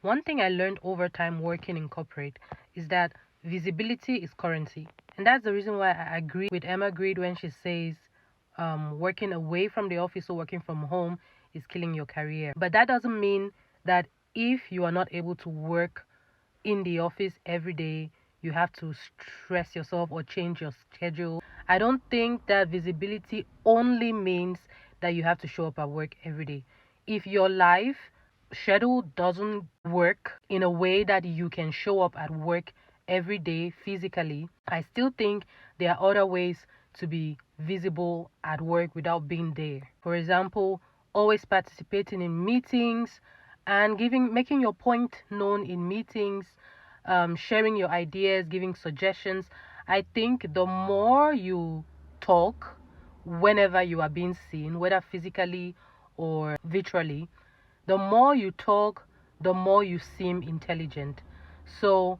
One thing I learned over time working in corporate is that visibility is currency. And that's the reason why I agree with Emma Grede when she says working away from the office or working from home is killing your career. But that doesn't mean that if you are not able to work in the office every day, you have to stress yourself or change your schedule. I don't think that visibility only means that you have to show up at work every day. If your life schedule doesn't work in a way that you can show up at work every day physically, I still think there are other ways to be visible at work without being there. For example, always participating in meetings and making your point known in meetings, sharing your ideas, giving suggestions. I think the more you talk whenever you are being seen, whether physically or virtually, the more you talk, the more you seem intelligent. So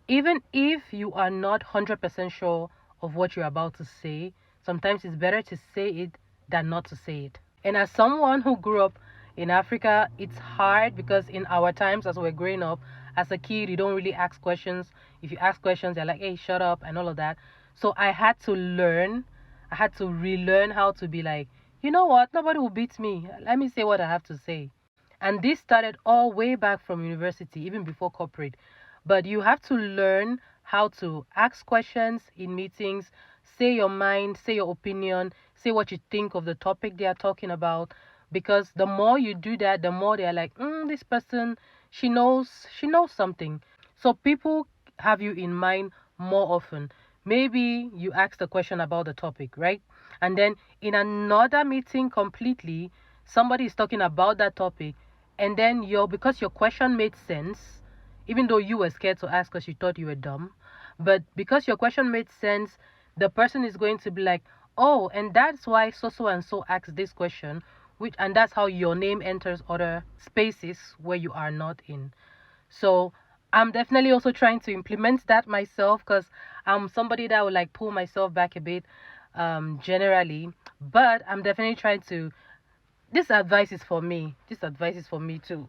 even if you are not 100% sure of what you're about to say, sometimes it's better to say it than not to say it. And as someone who grew up in Africa, it's hard because in our times as we're growing up, as a kid, you don't really ask questions. If you ask questions, they're like, hey, shut up, and all of that. So I had to relearn how to be like, you know what, nobody will beat me. Let me say what I have to say. And this started all way back from university, even before corporate. But you have to learn how to ask questions in meetings, say your mind, say your opinion, say what you think of the topic they are talking about. Because the more you do that, the more they're like, this person, she knows something. So people have you in mind more often. Maybe you ask the question about the topic, right? And then in another meeting completely, somebody is talking about that topic, and then because your question made sense, even though you were scared to ask because you thought you were dumb, but because your question made sense, the person is going to be like, oh, and that's why so and so asked this question, and that's how your name enters other spaces where you are not in. So I'm definitely also trying to implement that myself because I'm somebody that would like pull myself back a bit, generally. But I'm definitely trying to. This advice is for me. This advice is for me too.